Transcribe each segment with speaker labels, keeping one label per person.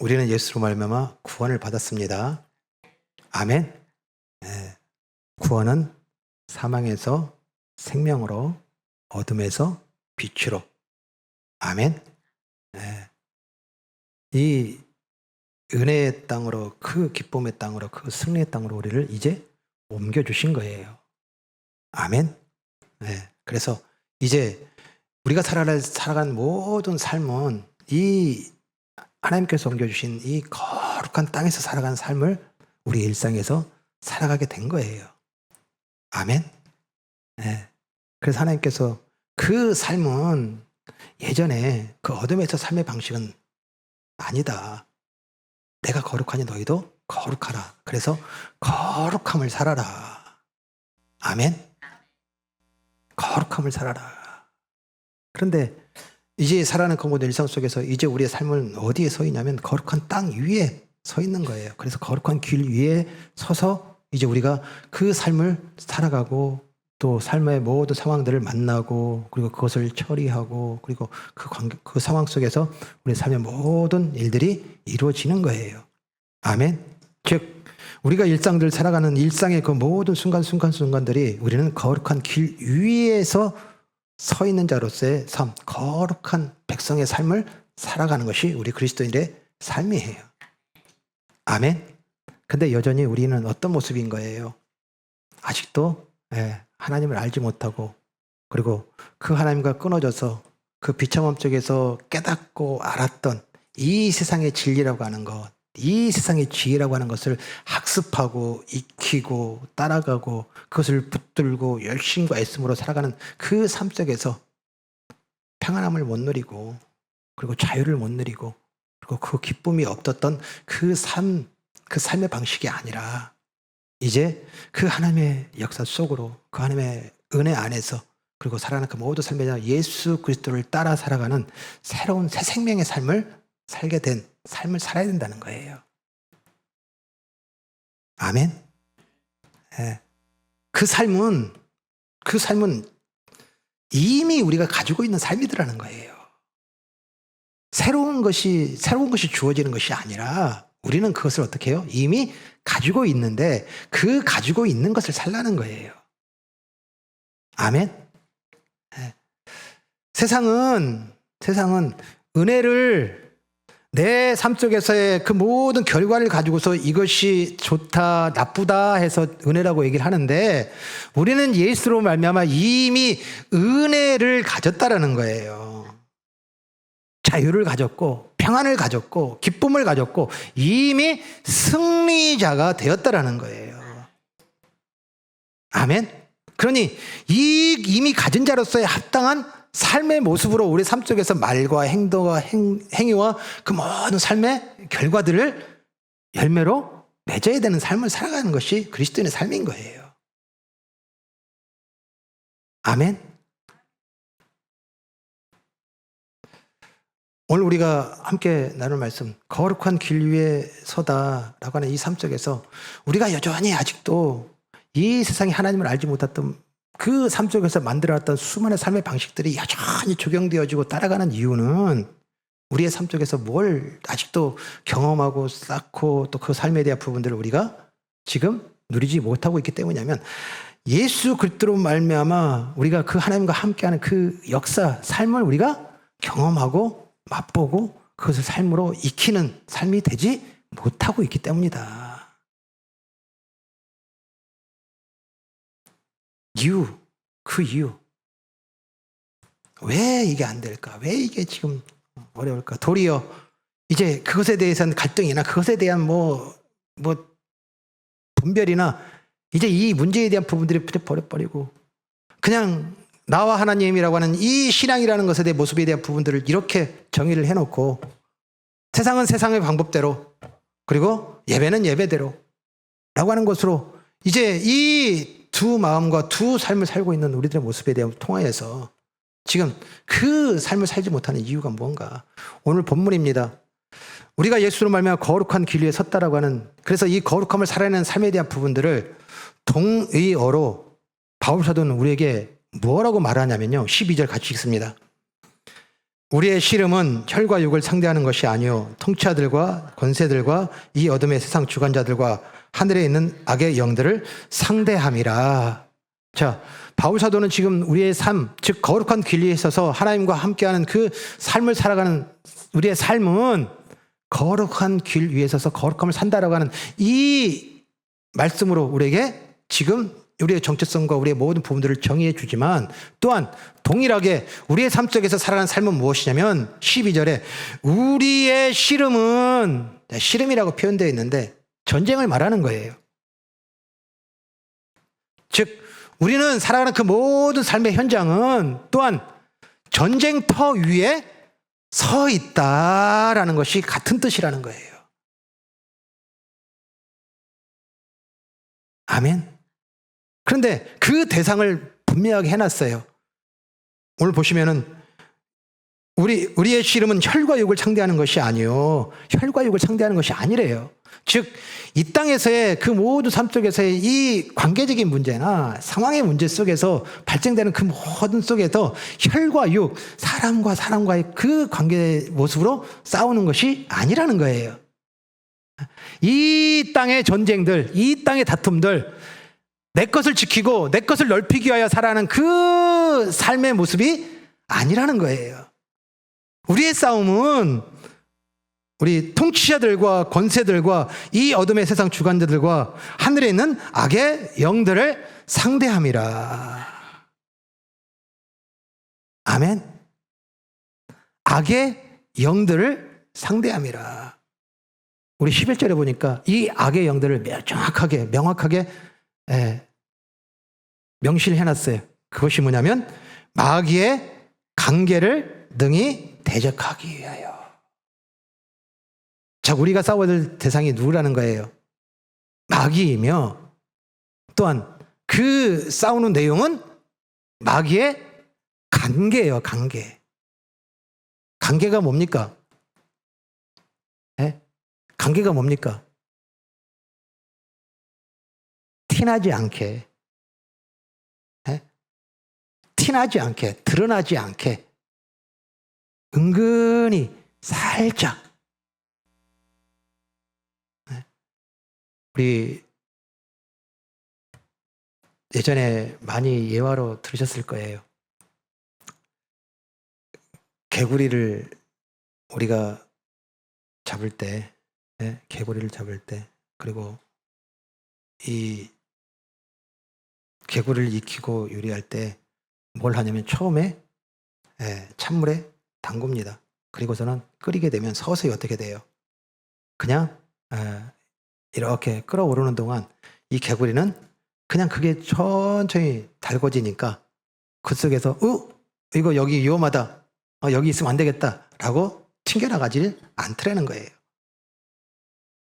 Speaker 1: 우리는 예수로 말미암아 구원을 받았습니다. 아멘. 네. 구원은 사망에서 생명으로, 어둠에서 빛으로. 아멘. 네. 이 은혜의 땅으로, 그 기쁨의 땅으로, 그 승리의 땅으로 우리를 이제 옮겨주신 거예요. 아멘. 네. 그래서 이제 우리가 살아간 모든 삶은 이 하나님께서 옮겨주신 이 거룩한 땅에서 살아가는 삶을 우리 일상에서 살아가게 된 거예요. 아멘. 네. 그래서 하나님께서 그 삶은 예전에 그 어둠에서 삶의 방식은 아니다. 내가 거룩하니 너희도 거룩하라. 그래서 거룩함을 살아라. 아멘. 거룩함을 살아라. 그런데 이제 살아가는 그 모든 일상 속에서 이제 우리의 삶은 어디에 서 있냐면 거룩한 땅 위에 서 있는 거예요. 그래서 거룩한 길 위에 서서 이제 우리가 그 삶을 살아가고 또 삶의 모든 상황들을 만나고 그리고 그것을 처리하고 그리고 그 상황 속에서 우리 삶의 모든 일들이 이루어지는 거예요. 아멘. 즉 우리가 일상들 살아가는 일상의 그 모든 순간순간들이 우리는 거룩한 길 위에서 서 있는 자로서의 삶, 거룩한 백성의 삶을 살아가는 것이 우리 그리스도인의 삶이에요. 아멘. 근데 여전히 우리는 어떤 모습인 거예요? 아직도 하나님을 알지 못하고 그리고 그 하나님과 끊어져서 그 비참함 속에서 깨닫고 알았던 이 세상의 진리라고 하는 것, 이 세상의 지혜라고 하는 것을 학습하고 익히고 따라가고 그것을 붙들고 열심과 애씀으로 살아가는 그 삶 속에서 평안함을 못 누리고 그리고 자유를 못 누리고 그리고 그 기쁨이 없었던 그 삶의 방식이 아니라 이제 그 하나님의 역사 속으로 그 하나님의 은혜 안에서 그리고 살아가는 그 모든 삶에 예수 그리스도를 따라 살아가는 새로운 새 생명의 삶을 살게 된 삶을 살아야 된다는 거예요. 아멘. 네. 그 삶은 이미 우리가 가지고 있는 삶이더라는 거예요. 새로운 것이 주어지는 것이 아니라 우리는 그것을 어떻게 해요? 이미 가지고 있는데 그 가지고 있는 것을 살라는 거예요. 아멘. 네. 세상은 은혜를 내 삶 속에서의 그 모든 결과를 가지고서 이것이 좋다, 나쁘다 해서 은혜라고 얘기를 하는데 우리는 예수로 말미암아 이미 은혜를 가졌다라는 거예요. 자유를 가졌고 평안을 가졌고 기쁨을 가졌고 이미 승리자가 되었다라는 거예요. 아멘. 그러니 이미 가진 자로서의 합당한 삶의 모습으로 우리 삶 속에서 말과 행동과 행위와 그 모든 삶의 결과들을 열매로 맺어야 되는 삶을 살아가는 것이 그리스도인의 삶인 거예요. 아멘. 오늘 우리가 함께 나눌 말씀 거룩한 길 위에 서다라고 하는 이 삶 속에서 우리가 여전히 아직도 이 세상에 하나님을 알지 못했던 그 삶 속에서 만들어놨던 수많은 삶의 방식들이 여전히 적용되어지고 따라가는 이유는 우리의 삶 속에서 뭘 아직도 경험하고 쌓고 또 그 삶에 대한 부분들을 우리가 지금 누리지 못하고 있기 때문이냐면 예수 그리스도로 말미암아 우리가 그 하나님과 함께하는 그 역사, 삶을 우리가 경험하고 맛보고 그것을 삶으로 익히는 삶이 되지 못하고 있기 때문이다. 그 이유. 왜 이게 안 될까? 왜 이게 지금 어려울까? 도리어 이제 그것에 대해서는 갈등이나 그것에 대한 뭐 분별이나 이제 이 문제에 대한 부분들이 버려버리고 그냥 나와 하나님이라고 하는 이 신앙이라는 것에 대한 모습에 대한 부분들을 이렇게 정의를 해놓고 세상은 세상의 방법대로 그리고 예배는 예배대로 라고 하는 것으로 이제 이 두 마음과 두 삶을 살고 있는 우리들의 모습에 대한 통하여서 지금 그 삶을 살지 못하는 이유가 뭔가? 오늘 본문입니다. 우리가 예수로 말미암아 거룩한 길 위에 섰다라고 하는 그래서 이 거룩함을 살아내는 삶에 대한 부분들을 동의어로 바울 사도는 우리에게 뭐라고 말하냐면요. 12절 같이 읽습니다. 우리의 씨름은 혈과 육을 상대하는 것이 아니요 통치자들과 권세들과 이 어둠의 세상 주관자들과 하늘에 있는 악의 영들을 상대함이라. 자, 바울 사도는 지금 우리의 삶, 즉 거룩한 길 위에 있어서 하나님과 함께하는 그 삶을 살아가는 우리의 삶은 거룩한 길 위에 서서 거룩함을 산다라고 하는 이 말씀으로 우리에게 지금 우리의 정체성과 우리의 모든 부분들을 정의해 주지만, 또한 동일하게 우리의 삶 속에서 살아가는 삶은 무엇이냐면 12절에 우리의 씨름은, 씨름이라고 표현되어 있는데 전쟁을 말하는 거예요. 즉 우리는 살아가는 그 모든 삶의 현장은 또한 전쟁터 위에 서 있다라는 것이 같은 뜻이라는 거예요. 아멘. 그런데 그 대상을 분명하게 해놨어요. 오늘 보시면은 우리의 씨름은 혈과 육을 상대하는 것이 아니요 혈과 육을 상대하는 것이 아니래요. 즉 이 땅에서의 그 모든 삶 속에서의 이 관계적인 문제나 상황의 문제 속에서 발생되는 그 모든 속에서 혈과 육, 사람과 사람과의 그 관계 모습으로 싸우는 것이 아니라는 거예요. 이 땅의 전쟁들, 이 땅의 다툼들, 내 것을 지키고 내 것을 넓히기 위하여 살아가는 그 삶의 모습이 아니라는 거예요. 우리의 싸움은 우리 통치자들과 권세들과 이 어둠의 세상 주관자들과 하늘에 있는 악의 영들을 상대함이라. 아멘. 악의 영들을 상대함이라. 우리 11절에 보니까 이 악의 영들을 정확하게 명확하게 명시를 해놨어요. 그것이 뭐냐면 마귀의 관계를 능히 대적하기 위하여. 자, 우리가 싸워야 될 대상이 누구라는 거예요? 마귀이며, 또한 그 싸우는 내용은 마귀의 관계예요. 관계. 관계가 뭡니까? 관계가 뭡니까? 티나지 않게, 티나지 않게, 드러나지 않게 은근히 살짝. 우리 예전에 많이 예화로 들으셨을 거예요. 개구리를 우리가 잡을 때, 개구리를 잡을 때, 그리고 이 개구리를 익히고 요리할 때 뭘 하냐면 처음에 찬물에 담굽니다. 그리고서는 끓이게 되면 서서히 어떻게 돼요? 그냥 이렇게 끓어오르는 동안 이 개구리는 그냥 그게 천천히 달궈지니까 그 속에서 이거 여기 위험하다, 여기 있으면 안 되겠다 라고 튕겨나가지 않더라는 거예요.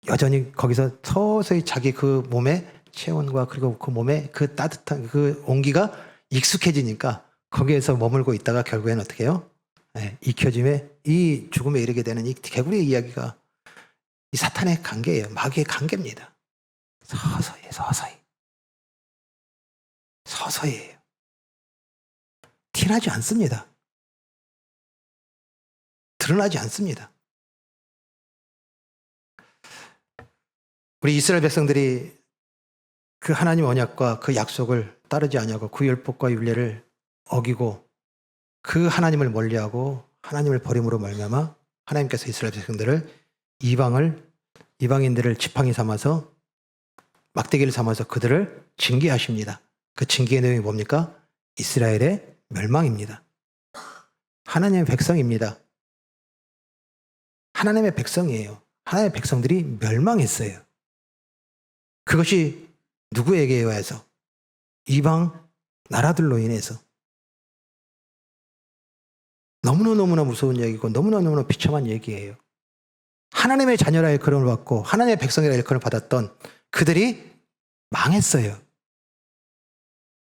Speaker 1: 여전히 거기서 서서히 자기 그 몸의 체온과 그리고 그 몸의 그 따뜻한 그 온기가 익숙해지니까 거기에서 머물고 있다가 결국에는 어떻게 해요? 익혀짐에 이 죽음에 이르게 되는 이 개구리의 이야기가 이 사탄의 관계예요. 마귀의 관계입니다. 서서히예요. 티나지 않습니다. 드러나지 않습니다. 우리 이스라엘 백성들이 그 하나님 언약과 그 약속을 따르지 아니하고 그 율법과 율례를 어기고 그 하나님을 멀리하고 하나님을 버림으로 말미암아 하나님께서 이스라엘 백성들을 이방인들을 지팡이 삼아서 막대기를 삼아서 그들을 징계하십니다. 그 징계의 내용이 뭡니까? 이스라엘의 멸망입니다. 하나님의 백성입니다. 하나님의 백성이에요. 하나님의 백성들이 멸망했어요. 그것이 누구에게 의해서? 이방 나라들로 인해서. 너무나 무서운 얘기고 너무나 비참한 얘기예요. 하나님의 자녀라 일컬음을 받고 하나님의 백성이라 일컬음을 받았던 그들이 망했어요.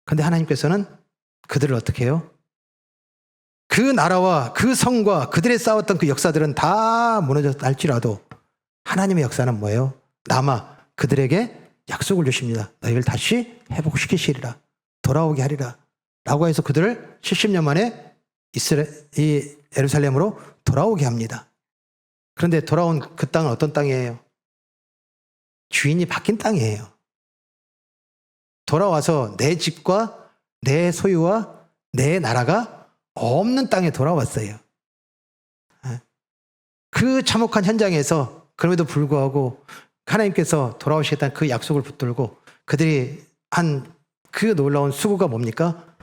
Speaker 1: 그런데 하나님께서는 그들을 어떻게 해요? 그 나라와 그 성과 그들의 싸웠던 그 역사들은 다 무너졌다 할지라도 하나님의 역사는 뭐예요? 남아 그들에게 약속을 주십니다. 너희를 다시 회복시키시리라. 돌아오게 하리라. 라고 해서 그들을 70년 만에 이 예루살렘으로 돌아오게 합니다. 그런데 돌아온 그 땅은 어떤 땅이에요? 주인이 바뀐 땅이에요. 돌아와서 내 집과 내 소유와 내 나라가 없는 땅에 돌아왔어요. 그 참혹한 현장에서 그럼에도 불구하고 하나님께서 돌아오시겠다는 그 약속을 붙들고 그들이 한 그 놀라운 수고가 뭡니까?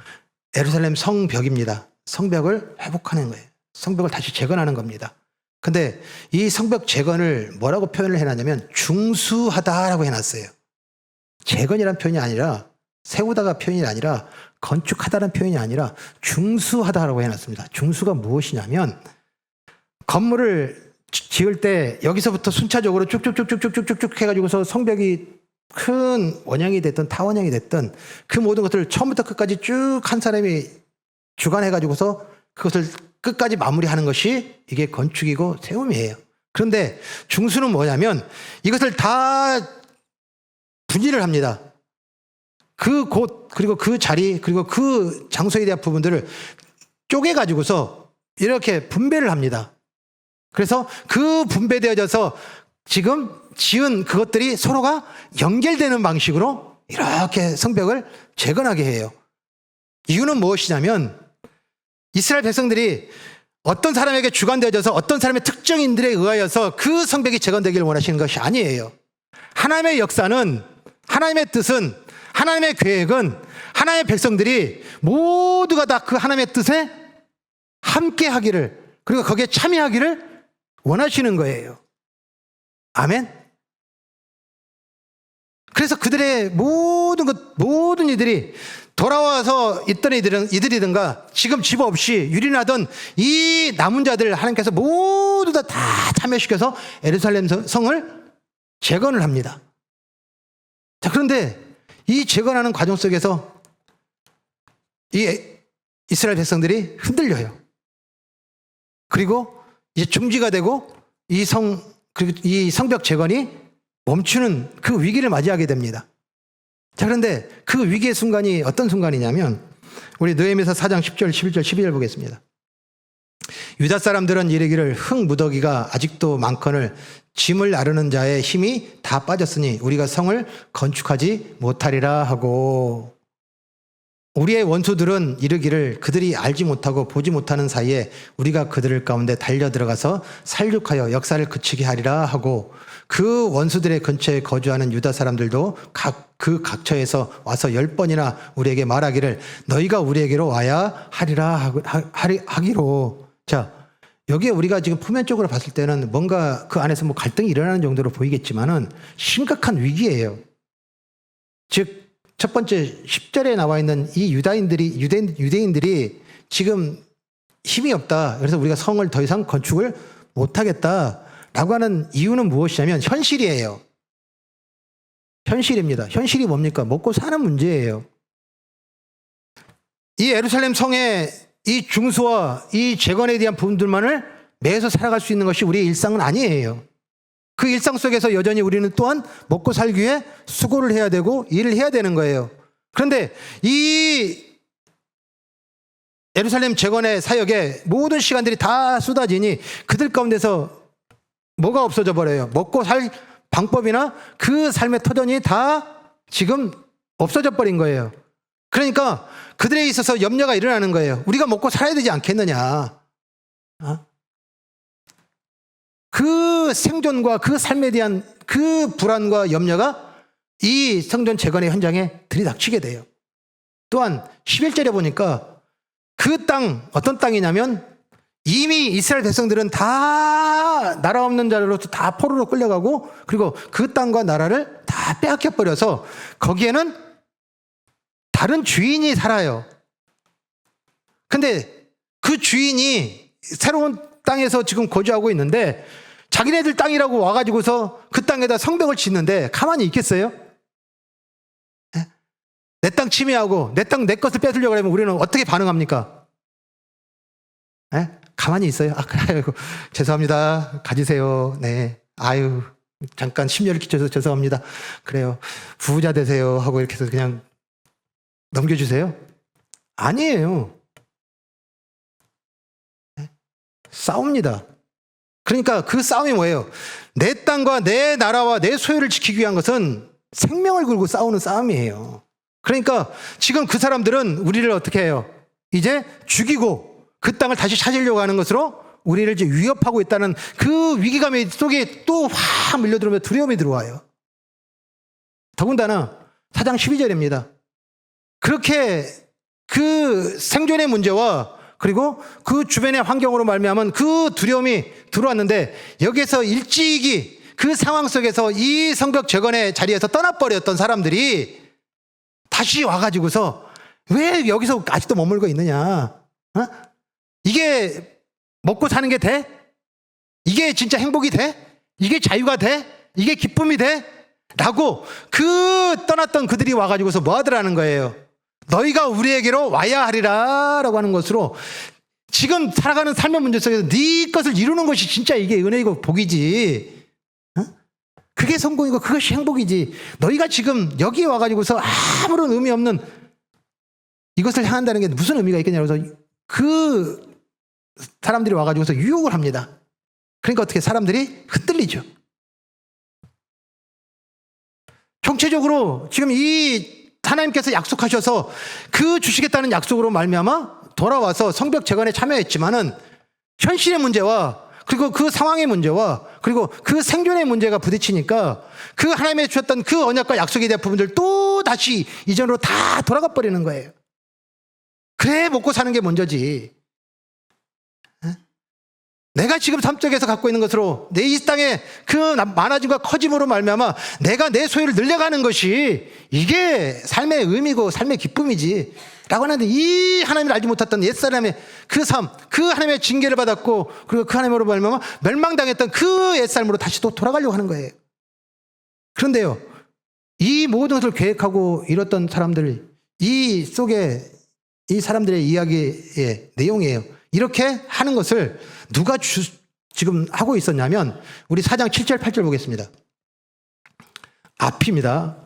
Speaker 1: 예루살렘 성벽입니다. 성벽을 회복하는 거예요. 성벽을 다시 재건하는 겁니다. 근데 이 성벽 재건을 뭐라고 표현을 해놨냐면 중수하다라고 해놨어요. 재건이라는 표현이 아니라 세우다가 표현이 아니라 건축하다는 표현이 아니라 중수하다라고 해놨습니다. 중수가 무엇이냐면 건물을 지을 때 여기서부터 순차적으로 쭉쭉쭉쭉쭉쭉쭉 해가지고서 성벽이 큰 원형이 됐든 타원형이 됐든 그 모든 것들을 처음부터 끝까지 쭉 한 사람이 주관해가지고서 그것을 끝까지 마무리하는 것이 이게 건축이고 세움이에요. 그런데 중수는 뭐냐면 이것을 다 분리를 합니다. 그 곳, 그리고 그 자리, 그리고 그 장소에 대한 부분들을 쪼개가지고서 이렇게 분배를 합니다. 그래서 그 분배되어져서 지금 지은 그것들이 서로가 연결되는 방식으로 이렇게 성벽을 재건하게 해요. 이유는 무엇이냐면 이스라엘 백성들이 어떤 사람에게 주관되어져서 어떤 사람의 특정인들에 의하여서 그 성벽이 재건되기를 원하시는 것이 아니에요. 하나님의 역사는, 하나님의 뜻은, 하나님의 계획은 하나님의 백성들이 모두가 다 그 하나님의 뜻에 함께 하기를, 그리고 거기에 참여하기를 원하시는 거예요. 아멘? 그래서 그들의 모든 이들이 돌아와서 있던 이들이든가 지금 집 없이 유린하던 이 남은 자들 하나님께서 모두 다 참여시켜서 예루살렘 성을 재건을 합니다. 자, 그런데 이 재건하는 과정 속에서 이 이스라엘 백성들이 흔들려요. 그리고 이제 중지가 되고 그리고 이 성벽 재건이 멈추는 그 위기를 맞이하게 됩니다. 자, 그런데 그 위기의 순간이 어떤 순간이냐면 우리 느헤미야 4장 10절, 11절, 12절 보겠습니다. 유다 사람들은 이르기를 흙 무더기가 아직도 많거늘 짐을 나르는 자의 힘이 다 빠졌으니 우리가 성을 건축하지 못하리라 하고, 우리의 원수들은 이르기를 그들이 알지 못하고 보지 못하는 사이에 우리가 그들 가운데 달려 들어가서 살육하여 역사를 그치게 하리라 하고, 그 원수들의 근처에 거주하는 유다 사람들도 그 각처에서 와서 10번이나 우리에게 말하기를 너희가 우리에게로 와야 하리라 하기로. 자, 여기에 우리가 지금 표면적으로 봤을 때는 뭔가 그 안에서 뭐 갈등이 일어나는 정도로 보이겠지만은 심각한 위기예요. 즉 첫 번째 10절에 나와 있는 이 유대인들이 지금 힘이 없다. 그래서 우리가 성을 더 이상 건축을 못하겠다라고 하는 이유는 무엇이냐면 현실이에요. 현실입니다. 현실이 뭡니까? 먹고 사는 문제예요. 이 예루살렘 성의 이 중수와 이 재건에 대한 부분들만을 매해서 살아갈 수 있는 것이 우리의 일상은 아니에요. 그 일상 속에서 여전히 우리는 또한 먹고 살기 위해 수고를 해야 되고 일을 해야 되는 거예요. 그런데 이 예루살렘 재건의 사역에 모든 시간들이 다 쏟아지니 그들 가운데서 뭐가 없어져 버려요? 먹고 살 방법이나 그 삶의 터전이 다 지금 없어져 버린 거예요. 그러니까 그들에 있어서 염려가 일어나는 거예요. 우리가 먹고 살아야 되지 않겠느냐. 그 생존과 그 삶에 대한 그 불안과 염려가 이 성전 재건의 현장에 들이닥치게 돼요. 또한 11절에 보니까 그 땅, 어떤 땅이냐면 이미 이스라엘 백성들은 다 나라 없는 자로서 다 포로로 끌려가고, 그리고 그 땅과 나라를 다 빼앗겨 버려서 거기에는 다른 주인이 살아요. 근데 그 주인이 새로운 땅에서 지금 거주하고 있는데 자기네들 땅이라고 와가지고서 그 땅에다 성벽을 짓는데 가만히 있겠어요? 내 땅 침해하고 내 땅 내 것을 뺏으려고 하면 우리는 어떻게 반응합니까? 가만히 있어요. 아이고, 죄송합니다. 가지세요. 네. 아유, 잠깐 심려를 끼쳐서 죄송합니다. 그래요. 부자 되세요. 하고 이렇게 해서 그냥 넘겨주세요? 아니에요. 싸웁니다. 그러니까 그 싸움이 뭐예요? 내 땅과 내 나라와 내 소유를 지키기 위한 것은 생명을 걸고 싸우는 싸움이에요. 그러니까 지금 그 사람들은 우리를 어떻게 해요? 이제 죽이고 그 땅을 다시 찾으려고 하는 것으로 우리를 이제 위협하고 있다는 그 위기감 속에 또 확 밀려들어오면 두려움이 들어와요. 더군다나 4장 12절입니다. 그렇게 그 생존의 문제와 그리고 그 주변의 환경으로 말미암은 그 두려움이 들어왔는데 여기서 일찍이 그 상황 속에서 이 성벽 재건의 자리에서 떠나버렸던 사람들이 다시 와가지고서 왜 여기서 아직도 머물고 있느냐? 이게 먹고 사는 게 돼? 이게 진짜 행복이 돼? 이게 자유가 돼? 이게 기쁨이 돼? 라고 그 떠났던 그들이 와가지고서 뭐 하더라는 거예요. 너희가 우리에게로 와야 하리라 라고 하는 것으로 지금 살아가는 삶의 문제 속에서 네 것을 이루는 것이 진짜 이게 은혜이고 복이지. 그게 성공이고 그것이 행복이지. 너희가 지금 여기에 와가지고서 아무런 의미 없는 이것을 향한다는 게 무슨 의미가 있겠냐고 해서 그 사람들이 와가지고서 유혹을 합니다. 그러니까 어떻게 사람들이 흔들리죠. 총체적으로 지금 이 하나님께서 약속하셔서 그 주시겠다는 약속으로 말미암아 돌아와서 성벽 재건에 참여했지만은 현실의 문제와 그리고 그 상황의 문제와 그리고 그 생존의 문제가 부딪히니까 그 하나님의 주셨던 그 언약과 약속에 대한 부분들 또 다시 이전으로 다 돌아가 버리는 거예요. 그래 먹고 사는 게 먼저지. 내가 지금 삶 속에서 갖고 있는 것으로 내 이 땅의 그 많아짐과 커짐으로 말미암아 내가 내 소유를 늘려가는 것이 이게 삶의 의미고 삶의 기쁨이지 라고 하는데 이 하나님을 알지 못했던 옛사람의 그 삶, 그 하나님의 징계를 받았고 그리고 그 하나님으로 말미암아 멸망당했던 그 옛삶으로 다시 또 돌아가려고 하는 거예요. 그런데요, 이 모든 것을 계획하고 이뤘던 사람들, 이 속에 이 사람들의 이야기의 내용이에요. 이렇게 하는 것을 누가 지금 하고 있었냐면 우리 4장 7절 8절 보겠습니다. 앞입니다.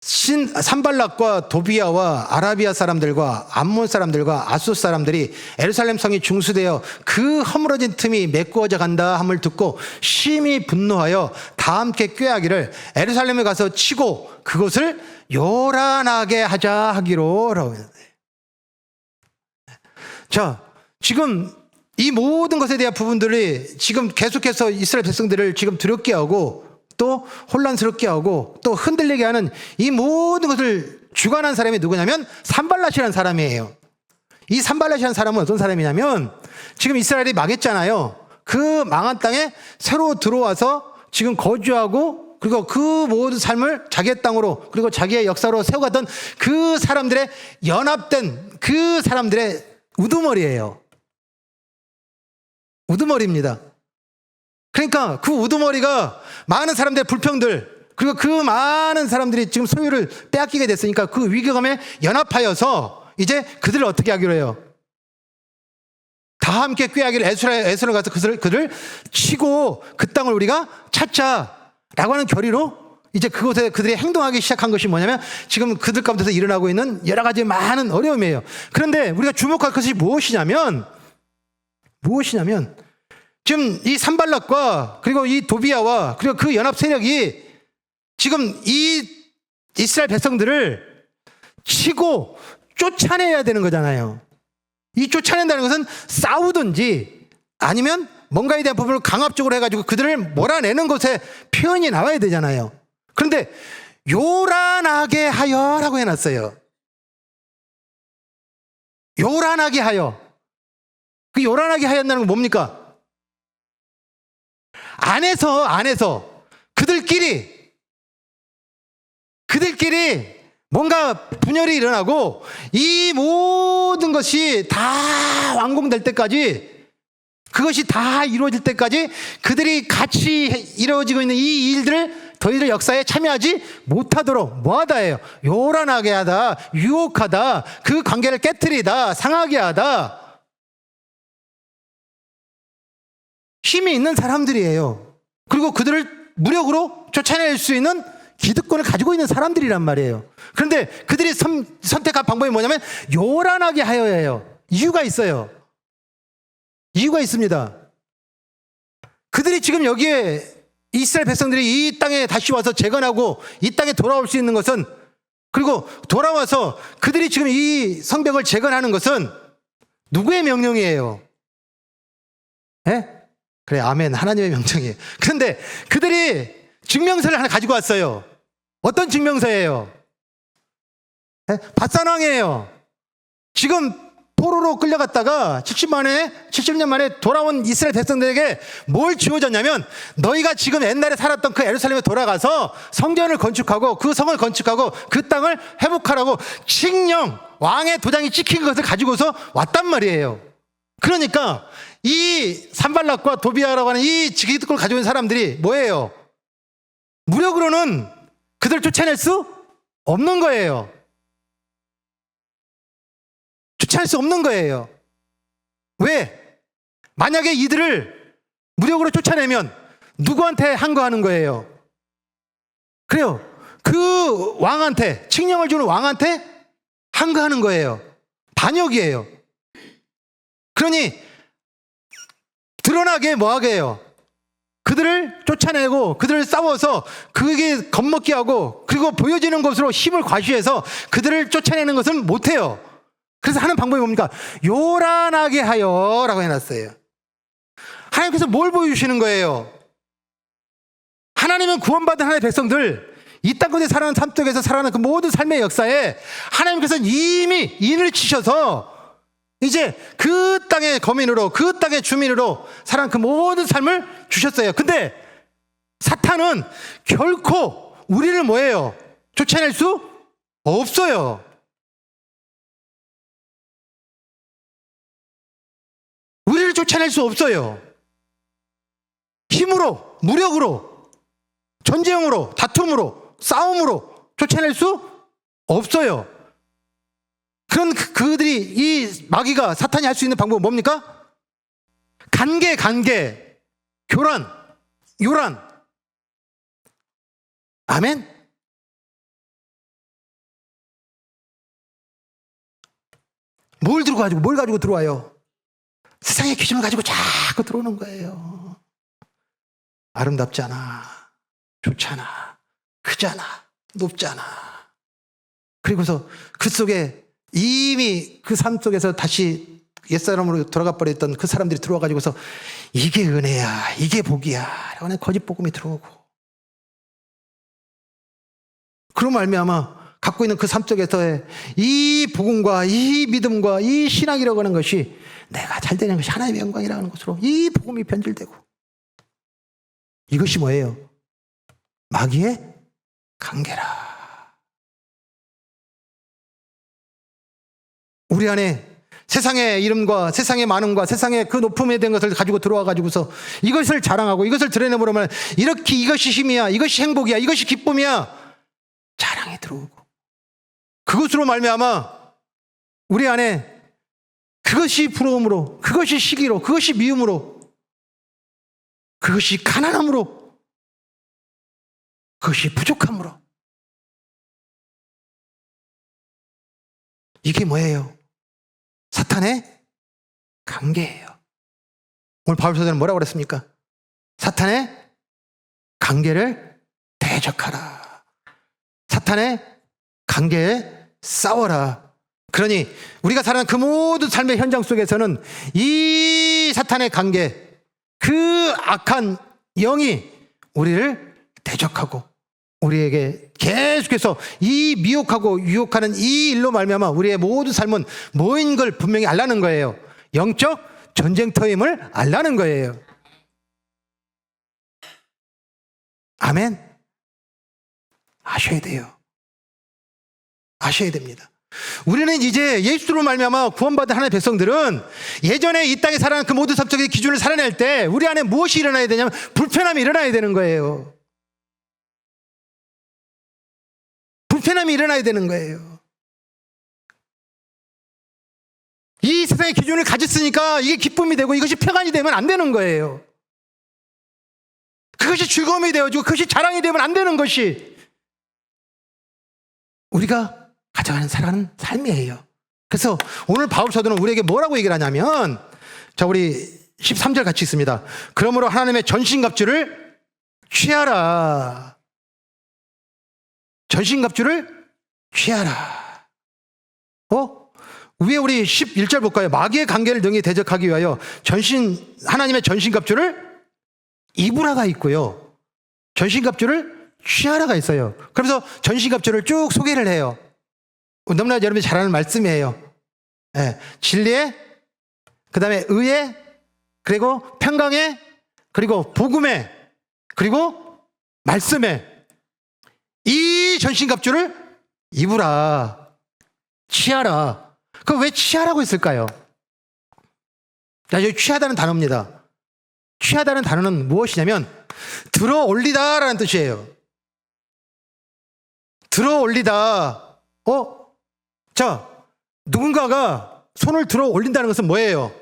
Speaker 1: 산발락과 도비아와 아라비아 사람들과 암몬 사람들과 아숫 사람들이 예루살렘 성이 중수되어 그 허물어진 틈이 메꾸어져 간다 함을 듣고 심히 분노하여 다 함께 꾀하기를 예루살렘에 가서 치고 그곳을 요란하게 하자 하기로 라고. 자, 지금 이 모든 것에 대한 부분들이 지금 계속해서 이스라엘 백성들을 지금 두렵게 하고 또 혼란스럽게 하고 또 흔들리게 하는 이 모든 것을 주관한 사람이 누구냐면 산발랏이라는 사람이에요. 이 산발랏이라는 사람은 어떤 사람이냐면 지금 이스라엘이 망했잖아요. 그 망한 땅에 새로 들어와서 지금 거주하고 그리고 그 모든 삶을 자기의 땅으로 그리고 자기의 역사로 세워가던 그 사람들의 연합된 그 사람들의 우두머리예요. 우두머리입니다. 그러니까 그 우두머리가 많은 사람들의 불평들 그리고 그 많은 사람들이 지금 소유를 빼앗기게 됐으니까 그 위기감에 연합하여서 이제 그들을 어떻게 하기로 해요? 다 함께 꾀하기를 에스라엘 가서 그들을 치고 그 땅을 우리가 찾자라고 하는 결의로 이제 그곳에 그들이 행동하기 시작한 것이 뭐냐면 지금 그들 가운데서 일어나고 있는 여러 가지 많은 어려움이에요. 그런데 우리가 주목할 것이 무엇이냐면 지금 이 산발락과 그리고 이 도비아와 그리고 그 연합 세력이 지금 이 이스라엘 백성들을 치고 쫓아내야 되는 거잖아요. 이 쫓아낸다는 것은 싸우든지 아니면 뭔가에 대한 부분을 강압적으로 해가지고 그들을 몰아내는 것에 표현이 나와야 되잖아요. 그런데 요란하게 하여라고 해놨어요. 요란하게 하여. 그 요란하게 하였다는 건 뭡니까? 안에서 그들끼리 뭔가 분열이 일어나고 이 모든 것이 다 완공될 때까지 그것이 다 이루어질 때까지 그들이 같이 이루어지고 있는 이 일들을 저희들 역사에 참여하지 못하도록 뭐하다예요? 요란하게 하다, 유혹하다, 그 관계를 깨트리다, 상하게 하다. 힘이 있는 사람들이에요. 그리고 그들을 무력으로 쫓아낼 수 있는 기득권을 가지고 있는 사람들이란 말이에요. 그런데 그들이 선택한 방법이 뭐냐면 요란하게 하여야 해요. 이유가 있어요. 이유가 있습니다. 그들이 지금 여기에 이스라엘 백성들이 이 땅에 다시 와서 재건하고 이 땅에 돌아올 수 있는 것은, 그리고 돌아와서 그들이 지금 이 성벽을 재건하는 것은 누구의 명령이에요? 예? 그래, 아멘. 하나님의 명령이에요. 그런데 그들이 증명서를 하나 가지고 왔어요. 어떤 증명서예요? 예? 밧산왕이에요. 지금 포로로 끌려갔다가 70년 만에 돌아온 이스라엘 백성들에게 뭘 주어졌냐면, 너희가 지금 옛날에 살았던 그 예루살렘에 돌아가서 성전을 건축하고 그 성을 건축하고 그 땅을 회복하라고 칙령, 왕의 도장이 찍힌 것을 가지고서 왔단 말이에요. 그러니까 이 산발락과 도비아라고 하는 이 지기득권을 가지고 있는 사람들이 뭐예요? 무력으로는 그들을 쫓아낼 수 없는 거예요. 쫓아낼 수 없는 거예요. 왜? 만약에 이들을 무력으로 쫓아내면 누구한테 항거하는 거예요? 그래요. 그 왕한테, 칙령을 주는 왕한테 항거하는 거예요. 반역이에요. 그러니 드러나게 뭐하게 해요? 그들을 쫓아내고 그들을 싸워서 그게 겁먹게 하고, 그리고 보여지는 것으로 힘을 과시해서 그들을 쫓아내는 것은 못해요. 그래서 하는 방법이 뭡니까? 요란하게 하여 라고 해놨어요. 하나님께서 뭘 보여주시는 거예요? 하나님은 구원받은 하나님의 백성들, 이 땅끝에 살아가는 삶 속에서 살아가는 그 모든 삶의 역사에 하나님께서는 이미 인을 치셔서 이제 그 땅의 거민으로, 그 땅의 주민으로 살아가는 그 모든 삶을 주셨어요. 근데 사탄은 결코 우리를 뭐예요? 쫓아낼 수 없어요. 우리를 쫓아낼 수 없어요. 힘으로, 무력으로, 전쟁으로, 다툼으로, 싸움으로 쫓아낼 수 없어요. 그런 그들이, 이 마귀가, 사탄이 할 수 있는 방법은 뭡니까? 간계, 교란, 요란. 아멘? 뭘 가지고 들어와요? 세상의 기준을 가지고 자꾸 들어오는 거예요. 아름답잖아, 좋잖아, 크잖아, 높잖아. 그리고서 그 속에 이미 그 삶 속에서 다시 옛사람으로 돌아가 버렸던 그 사람들이 들어와가지고서 이게 은혜야, 이게 복이야 라고 하는 거짓 복음이 들어오고, 그런 말미암아 갖고 있는 그 삶 속에서의 이 복음과 이 믿음과 이 신앙이라고 하는 것이, 내가 잘 되는 것이 하나님의 영광이라는 하는 것으로 이 복음이 변질되고, 이것이 뭐예요? 마귀의 관계라. 우리 안에 세상의 이름과 세상의 많음과 세상의 그 높음에 대한 것을 가지고 들어와 가지고서 이것을 자랑하고 이것을 드러내보려면, 이렇게 이것이 힘이야, 이것이 행복이야, 이것이 기쁨이야 자랑이 들어오고, 그것으로 말미암아 우리 안에 그것이 부러움으로, 그것이 시기로, 그것이 미움으로, 그것이 가난함으로, 그것이 부족함으로, 이게 뭐예요? 사탄의 관계예요. 오늘 바울 사도는 뭐라고 그랬습니까? 사탄의 관계를 대적하라. 사탄의 관계에 싸워라. 그러니 우리가 살아가는 그 모든 삶의 현장 속에서는 이 사탄의 관계, 그 악한 영이 우리를 대적하고 우리에게 계속해서 이 미혹하고 유혹하는 이 일로 말미암아 우리의 모든 삶은 뭐인 걸 분명히 알라는 거예요. 영적 전쟁터임을 알라는 거예요. 아멘. 아셔야 돼요. 아셔야 됩니다. 우리는 이제 예수로 말미암아 구원받은 하나님의 백성들은 예전에 이 땅에 살아가는 그 모든 법적인 기준을 살아낼 때 우리 안에 무엇이 일어나야 되냐면 불편함이 일어나야 되는 거예요. 불편함이 일어나야 되는 거예요. 이 세상의 기준을 가졌으니까 이게 기쁨이 되고 이것이 평안이 되면 안 되는 거예요. 그것이 즐거움이 되어지고 그것이 자랑이 되면 안 되는 것이 우리가 가져가는 살아가는 삶이에요. 그래서 오늘 바울 사도는 우리에게 뭐라고 얘기를 하냐면, 자, 우리 13절 같이 있습니다. 그러므로 하나님의 전신갑주를 취하라. 전신갑주를 취하라. 위에 우리 11절 볼까요? 마귀의 관계를 능히 대적하기 위하여 하나님의 전신갑주를 입으라가 있고요. 전신갑주를 취하라가 있어요. 그래서 전신갑주를 쭉 소개를 해요. 너무나 여러분이 잘 아는 말씀이에요. 네. 진리에, 그 다음에 의에, 그리고 평강에, 그리고 복음에, 그리고 말씀에, 이 전신갑주를 입으라, 취하라. 그럼 왜 취하라고 했을까요? 여기 취하다는 단어입니다. 취하다는 단어는 무엇이냐면 들어 올리다라는 뜻이에요. 들어 올리다. 자, 누군가가 손을 들어 올린다는 것은 뭐예요?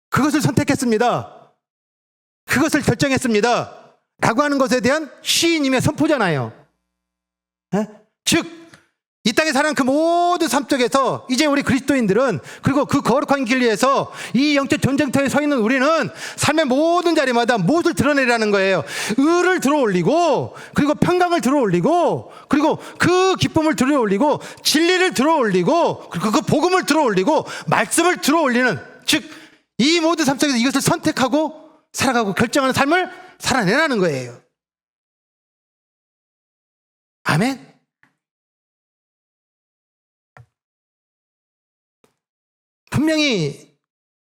Speaker 1: 그것을 선택했습니다. 그것을 결정했습니다. 라고 하는 것에 대한 시인님의 선포잖아요. 즉, 이 땅에 사는 그 모든 삶 속에서 이제 우리 그리스도인들은, 그리고 그 거룩한 길 위에서 이 영적 전쟁터에 서 있는 우리는 삶의 모든 자리마다 무엇을 드러내라는 거예요? 의를 들어올리고, 그리고 평강을 들어올리고, 그리고 그 기쁨을 들어올리고, 진리를 들어올리고, 그리고 그 복음을 들어올리고, 말씀을 들어올리는, 즉 이 모든 삶 속에서 이것을 선택하고 살아가고 결정하는 삶을 살아내라는 거예요. 아멘. 분명히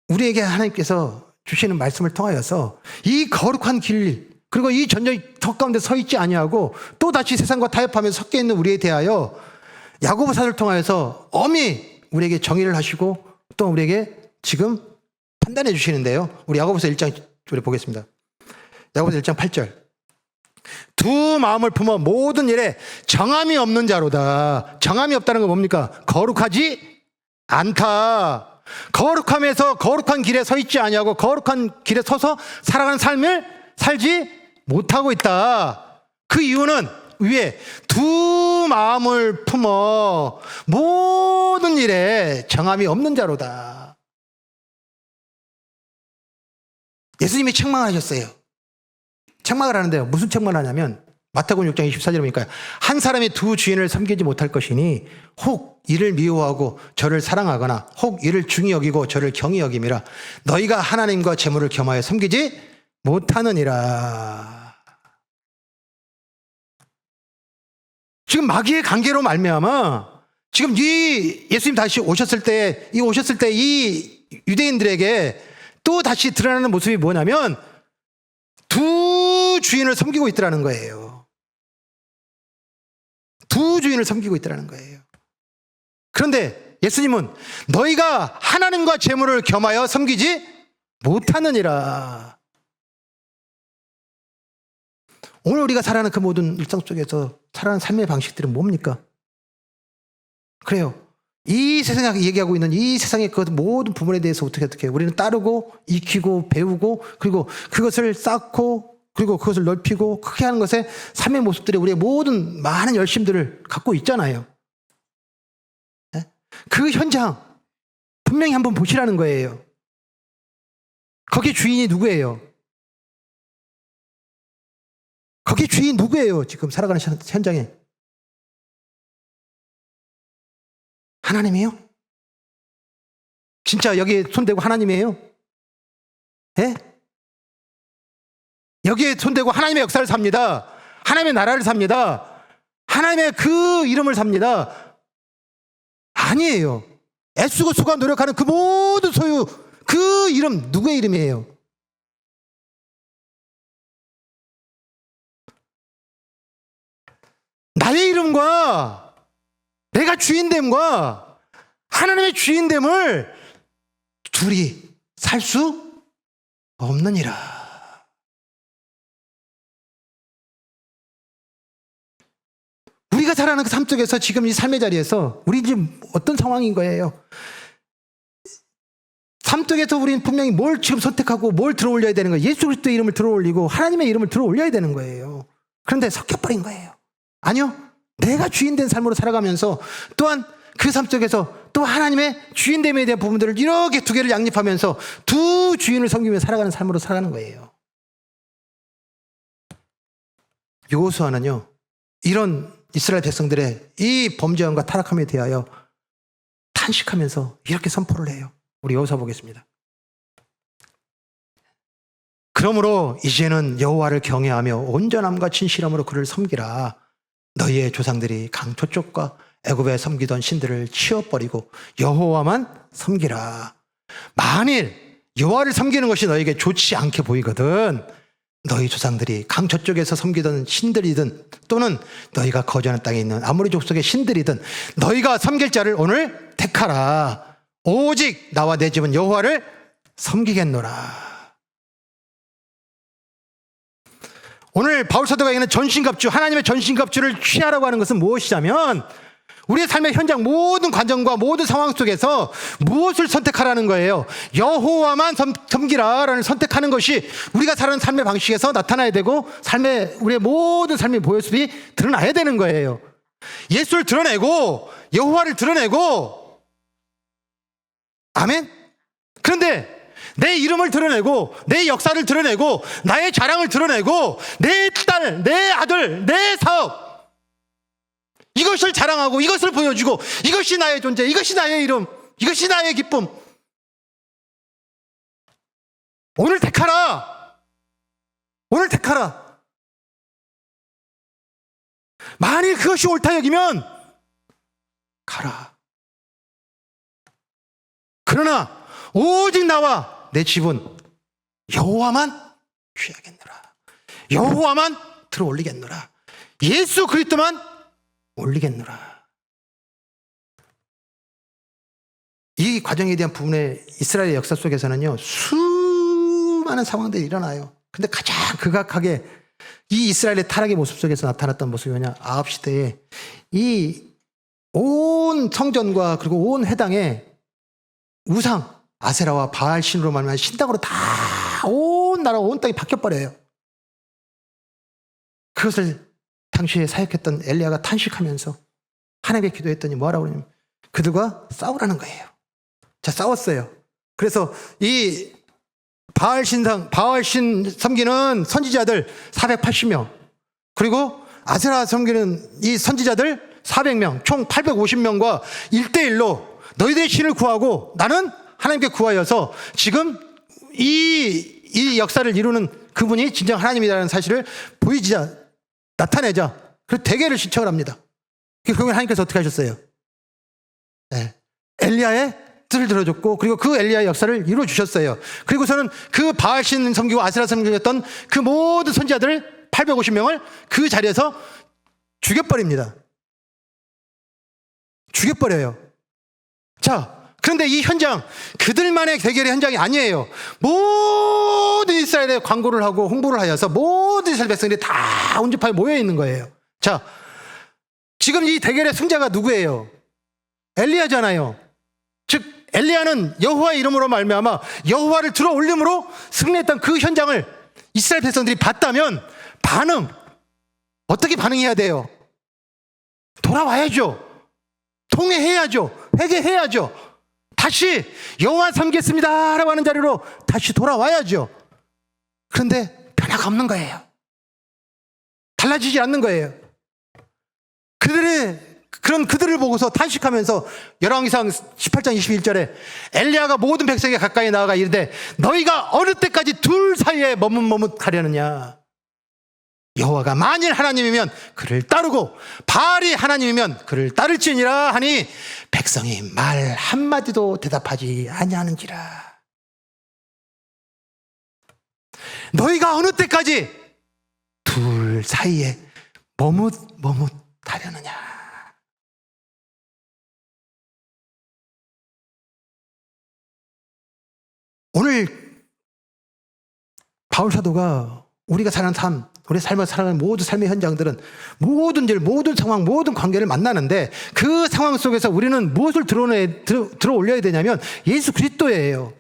Speaker 1: 우리에게 하나님께서 주시는 말씀을 통하여서 이 거룩한 길, 그리고 이 전쟁터 가운데 서 있지 아니하고 또다시 세상과 타협하면서 섞여 있는 우리에 대하여 야고보서를 통하여서 엄히 우리에게 정의를 하시고 또 우리에게 지금 판단해 주시는데요. 우리 야고보서 1장 우리 보겠습니다. 야고보서 1장 8절. 두 마음을 품어 모든 일에 정함이 없는 자로다. 정함이 없다는 건 뭡니까? 거룩하지 않다. 거룩함에서 거룩한 길에 서 있지 아니하고 거룩한 길에 서서 살아가는 삶을 살지 못하고 있다. 그 이유는 위에 두 마음을 품어 모든 일에 정함이 없는 자로다. 예수님이 책망을 하셨어요. 책망을 하는데요. 무슨 책망을 하냐면 마태복음 6장 24절에 보니까 한 사람이 두 주인을 섬기지 못할 것이니 혹 이를 미워하고 저를 사랑하거나 혹 이를 중히 여기고 저를 경히 여김이라. 너희가 하나님과 재물을 겸하여 섬기지 못하느니라. 지금 마귀의 관계로 말미암아 지금 이 예수님 다시 오셨을 때 이 유대인들에게 또 다시 드러나는 모습이 뭐냐면 두 주인을 섬기고 있더라는 거예요. 두 주인을 섬기고 있더라는 거예요. 그런데 예수님은 너희가 하나님과 재물을 겸하여 섬기지 못하느니라. 오늘 우리가 살아가는 그 모든 일상 속에서 살아가는 삶의 방식들은 뭡니까? 그래요. 이 세상에 얘기하고 있는 이 세상의 그 모든 부분에 대해서 어떻게 우리는 따르고 익히고 배우고 그리고 그것을 쌓고 그리고 그것을 넓히고 크게 하는 것에 삶의 모습들이 우리의 모든 많은 열심들을 갖고 있잖아요. 그 현장 분명히 한번 보시라는 거예요. 거기 주인이 누구예요? 거기 주인 누구예요? 지금 살아가는 현장에 하나님이에요? 진짜 여기에 손대고 하나님이에요? 예? 여기에 손대고 하나님의 역사를 삽니다. 하나님의 나라를 삽니다. 하나님의 그 이름을 삽니다. 아니에요. 애쓰고 수고 노력하는 그 모든 소유, 그 이름 누구의 이름이에요? 나의 이름과 내가 주인됨과 하나님의 주인됨을 둘이 살 수 없느니라. 우리가 살아가는 그 삶 속에서 지금 이 삶의 자리에서 우리 지금 어떤 상황인 거예요? 삶 속에서 우리는 분명히 뭘 지금 선택하고 뭘 들어올려야 되는 거예요. 예수 그리스도의 이름을 들어올리고 하나님의 이름을 들어올려야 되는 거예요. 그런데 섞여버린 거예요. 아니요. 내가 주인된 삶으로 살아가면서 또한 그 삶 속에서 또 하나님의 주인됨에 대한 부분들을 이렇게 두 개를 양립하면서 두 주인을 섬기며 살아가는 삶으로 살아가는 거예요. 여호수아는요, 이런 이스라엘 백성들의 이 범죄함과 타락함에 대하여 탄식하면서 이렇게 선포를 해요. 우리 여호수아 보겠습니다. 그러므로 이제는 여호와를 경외하며 온전함과 진실함으로 그를 섬기라. 너희의 조상들이 강 저쪽과 애굽에 섬기던 신들을 치워버리고 여호와만 섬기라. 만일 여호와를 섬기는 것이 너에게 좋지 않게 보이거든 너희 조상들이 강 저쪽에서 섬기던 신들이든 또는 너희가 거주하는 땅에 있는 아모리 족속의 신들이든 너희가 섬길 자를 오늘 택하라. 오직 나와 내 집은 여호와를 섬기겠노라. 오늘 바울 사도가 얘기하는 전신갑주, 하나님의 전신갑주를 취하라고 하는 것은 무엇이냐면 우리의 삶의 현장 모든 과정과 모든 상황 속에서 무엇을 선택하라는 거예요. 여호와만 섬기라라는 선택하는 것이 우리가 사는 삶의 방식에서 나타나야 되고 우리의 모든 삶의 모습이 드러나야 되는 거예요. 예수를 드러내고 여호와를 드러내고, 아멘? 그런데 내 이름을 드러내고 내 역사를 드러내고 나의 자랑을 드러내고 내 딸, 내 아들, 내 사업, 이것을 자랑하고 이것을 보여주고 이것이 나의 존재, 이것이 나의 이름, 이것이 나의 기쁨. 오늘 택하라. 오늘 택하라. 만일 그것이 옳다 여기면 가라. 그러나 오직 나와 내 집은 여호와만 취하겠노라. 여호와만 들어 올리겠노라. 예수 그리스도만 올리겠노라. 이 과정에 대한 부분에 이스라엘의 역사 속에서는요, 수많은 상황들이 일어나요. 근데 가장 극악하게 이 이스라엘의 타락의 모습 속에서 나타났던 모습이 뭐냐, 아합 시대에 이 온 성전과 그리고 온 회당에 우상 아세라와 바알 신으로 말미암아 신당으로 다 온 나라 온 땅이 바뀌어버려요. 그것을 당시에 사역했던 엘리야가 탄식하면서 하나님께 기도했더니 뭐하라고 그러냐면 그들과 싸우라는 거예요. 자, 싸웠어요. 그래서 이 바알 신 섬기는 선지자들 480명, 그리고 아세라 섬기는 이 선지자들 400명, 총 850명과 1대1로 너희들의 신을 구하고 나는 하나님께 구하여서 지금 이 역사를 이루는 그분이 진정 하나님이라는 사실을 보이자, 나타내자. 그래서 대계를 신청을 합니다. 그러면 하나님께서 어떻게 하셨어요? 네. 엘리야의 뜻을 들어줬고, 그리고 그 엘리야의 역사를 이루어주셨어요. 그리고서는 그 바알신 섬기고 아세라 섬기였던 그 모든 선지자들 850명을 그 자리에서 죽여버립니다. 죽여버려요. 자, 그런데 이 현장, 그들만의 대결의 현장이 아니에요. 모든 이스라엘에 광고를 하고 홍보를 하여서 모든 이스라엘 백성들이 다 온집하에 모여 있는 거예요. 자, 지금 이 대결의 승자가 누구예요? 엘리야잖아요. 즉 엘리야는 여호와의 이름으로 말미암아 여호와를 들어 올림으로 승리했던 그 현장을 이스라엘 백성들이 봤다면 어떻게 반응해야 돼요? 돌아와야죠. 통회해야죠. 회개해야죠. 다시 여호와 섬기겠습니다 라고 하는 자리로 다시 돌아와야죠. 그런데 변화가 없는 거예요. 달라지지 않는 거예요. 그들을 보고서 탄식하면서 열왕기상 18장 21절에 엘리야가 모든 백성에게 가까이 나아가 이르되 너희가 어느 때까지 둘 사이에 머뭇머뭇하려느냐. 여호와가 만일 하나님이면 그를 따르고 바알이 하나님이면 그를 따를지니라 하니 백성이 말 한마디도 대답하지 아니하는지라. 너희가 어느 때까지 둘 사이에 머뭇머뭇하려느냐. 오늘 바울 사도가 우리가 사는 삶, 우리 삶을 살아가는 모든 삶의 현장들은 모든 일, 모든 상황, 모든 관계를 만나는데 그 상황 속에서 우리는 무엇을 들어 올려야 되냐면 예수 그리스도예요.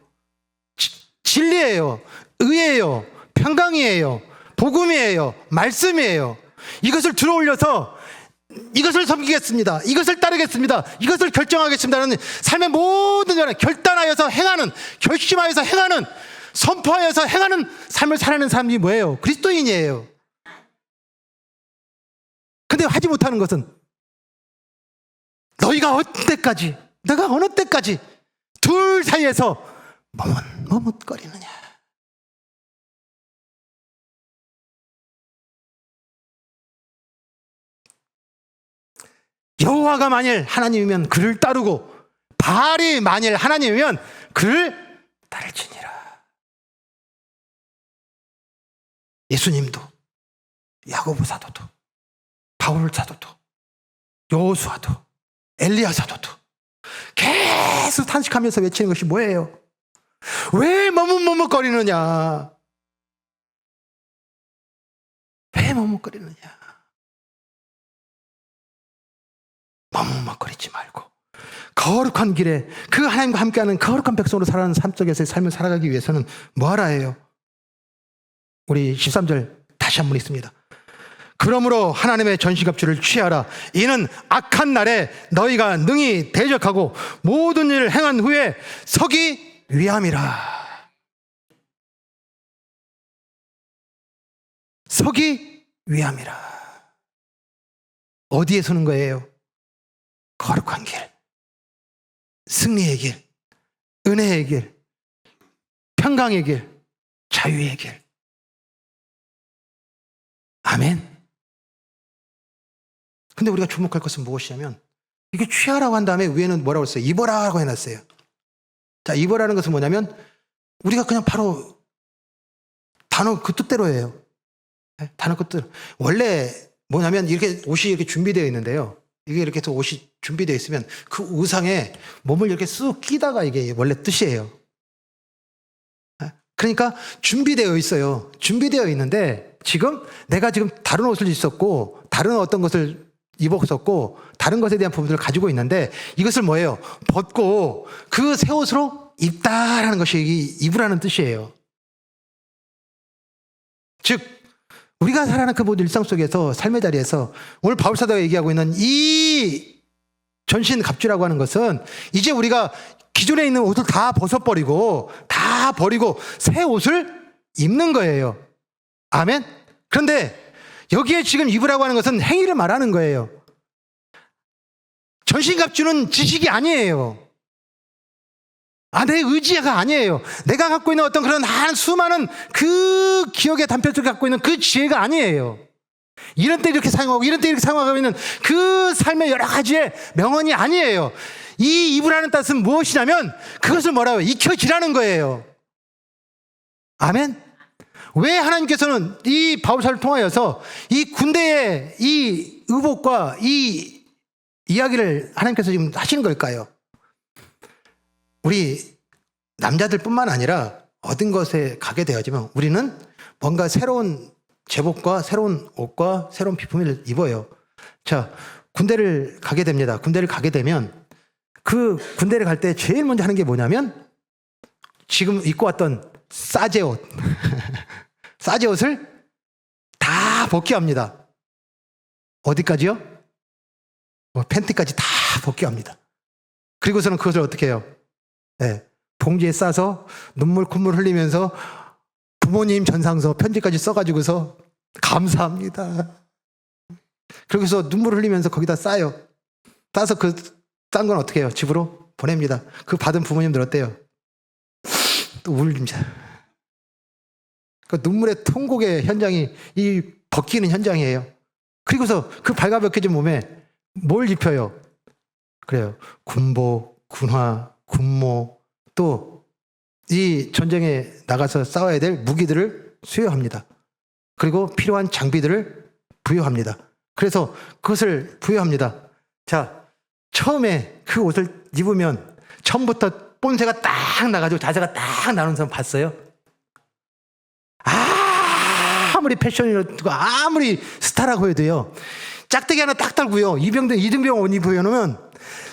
Speaker 1: 진리예요. 의예요. 평강이에요. 복음이에요. 말씀이에요. 이것을 들어 올려서 이것을 섬기겠습니다. 이것을 따르겠습니다. 이것을 결정하겠습니다라는 삶의 모든 전에 결단하여서 행하는, 결심하여서 행하는, 선포하여서 행하는 삶을 살아내는 사람이 뭐예요? 그리스도인이에요. 근데 하지 못하는 것은 너희가 어때까지, 내가 어느 때까지 둘 사이에서 머뭇거리느냐. 여호와가 만일 하나님이면 그를 따르고 바알이 만일 하나님이면 그를 따를지니라. 예수님도, 야고보 사도도, 바울 사도도, 여호수아도, 엘리야 사도도 계속 탄식하면서 외치는 것이 뭐예요? 왜 머뭇머뭇거리느냐? 왜 머뭇거리느냐? 머뭇거리지 말고 거룩한 길에 그 하나님과 함께하는 거룩한 백성으로 살아가는 삶 속에서의 삶을 살아가기 위해서는 뭐하라 해요? 우리 13절 다시 한번 읽습니다. 그러므로 하나님의 전신갑주를 취하라. 이는 악한 날에 너희가 능히 대적하고 모든 일을 행한 후에 서기 위함이라. 서기 위함이라. 어디에 서는 거예요? 거룩한 길, 승리의 길, 은혜의 길, 평강의 길, 자유의 길. 아멘. 근데 우리가 주목할 것은 무엇이냐면 이게 취하라고 한 다음에 위에는 뭐라고 했어요? 입어라고 해놨어요. 자, 입어라는 것은 뭐냐면 우리가 그냥 바로 단어 그 뜻대로 해요. 단어 그 뜻. 원래 뭐냐면 이렇게 옷이 이렇게 준비되어 있는데요. 이게 이렇게 해서 옷이 준비되어 있으면 그 의상에 몸을 이렇게 쑥 끼다가 이게 원래 뜻이에요. 그러니까 준비되어 있어요. 준비되어 있는데 지금 내가 지금 다른 옷을 입었고 다른 어떤 것을 입었었고 다른 것에 대한 부분들을 가지고 있는데 이것을 뭐예요? 벗고 그 새 옷으로 입다라는 것이 입으라는 뜻이에요. 즉 우리가 살아가는 그 모든 일상 속에서 삶의 자리에서 오늘 바울 사도가 얘기하고 있는 이 전신 갑주라고 하는 것은 이제 우리가 기존에 있는 옷을 다 벗어버리고 다 버리고 새 옷을 입는 거예요. 아멘. 그런데 여기에 지금 입으라고 하는 것은 행위를 말하는 거예요. 전신갑주는 지식이 아니에요. 내 의지가 아니에요. 내가 갖고 있는 어떤 그런 수많은 그 기억의 단편 속에 갖고 있는 그 지혜가 아니에요. 이런 때 이렇게 사용하고 이런 때 이렇게 사용하고 있는 그 삶의 여러 가지의 명언이 아니에요. 이 입으라는 뜻은 무엇이냐면 그것을 뭐라고 해요? 익혀지라는 거예요. 아멘. 왜 하나님께서는 이 바울사를 통하여서 이 군대의 이 의복과 이 이야기를 하나님께서 지금 하시는 걸까요? 우리 남자들뿐만 아니라 얻은 것에 가게 되어지만 우리는 뭔가 새로운 제복과 새로운 옷과 새로운 비품을 입어요. 자, 군대를 가게 됩니다. 군대를 가게 되면 그 군대를 갈 때 제일 먼저 하는 게 뭐냐면 지금 입고 왔던 싸제 옷 싸제 옷을 다 벗게 합니다. 어디까지요? 팬티까지 다 벗게 합니다. 그리고서는 그것을 어떻게 해요? 네, 봉지에 싸서 눈물 콧물 흘리면서 부모님 전상서 편지까지 써가지고서 감사합니다. 그러고서 눈물 흘리면서 거기다 싸요. 싸서 그 싼 건 어떻게 해요? 집으로 보냅니다. 그 받은 부모님들 어때요? 또 울립니다. 그 눈물의 통곡의 현장이 이 벗기는 현장이에요. 그리고서 그 발가벗겨진 몸에 뭘 입혀요? 그래요. 군복, 군화, 군모, 또 이 전쟁에 나가서 싸워야 될 무기들을 수여합니다. 그리고 필요한 장비들을 부여합니다. 그래서 그것을 부여합니다. 자, 처음에 그 옷을 입으면 처음부터 본새가 딱 나가지고 자세가 딱 나오는 사람 봤어요? 아무리 패션이라고 아무리 스타라고 해도요, 짝대기 하나 딱 달고요, 이등병 옷 입어놓으면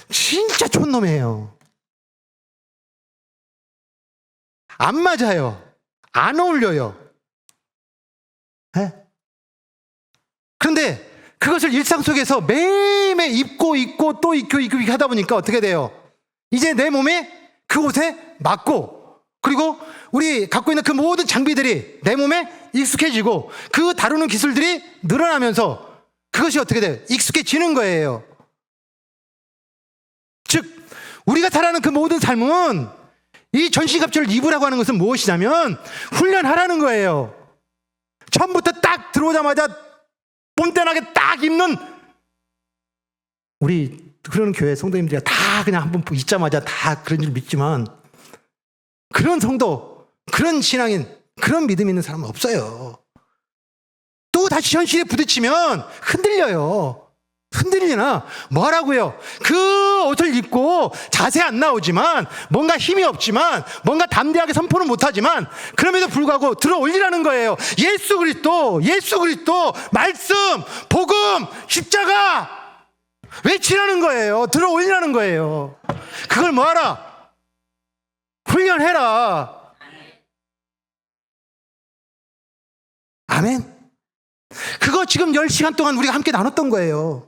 Speaker 1: 진짜 촌놈이에요. 안 맞아요. 안 어울려요. 네? 그런데 그것을 이것을 일상 속에서 매일매일 입고 또 입고 하다 보니까 어떻게 돼요? 이제 내 몸에 그곳에 맞고, 그리고 우리 갖고 있는 그 모든 장비들이 내 몸에 익숙해지고 그 다루는 기술들이 늘어나면서 그것이 어떻게 돼요? 익숙해지는 거예요. 즉 우리가 살아가는 그 모든 삶은 이 전신갑주를 입으라고 하는 것은 무엇이냐면 훈련하라는 거예요. 처음부터 딱 들어오자마자 뽐때나게 딱 입는, 우리 그런 교회 성도님들이 다 그냥 한번 입자마자 다 그런 줄 믿지만 그런 성도, 그런 신앙인, 그런 믿음 있는 사람은 없어요. 또 다시 현실에 부딪히면 흔들려요. 흔들리나 뭐라고요? 그 옷을 입고 자세 안 나오지만, 뭔가 힘이 없지만, 뭔가 담대하게 선포는 못하지만 그럼에도 불구하고 들어 올리라는 거예요. 예수 그리스도, 말씀, 복음, 십자가 외치라는 거예요. 들어 올리라는 거예요. 그걸 뭐하라? 훈련해라. 아멘. 그거 지금 10시간 동안 우리가 함께 나눴던 거예요.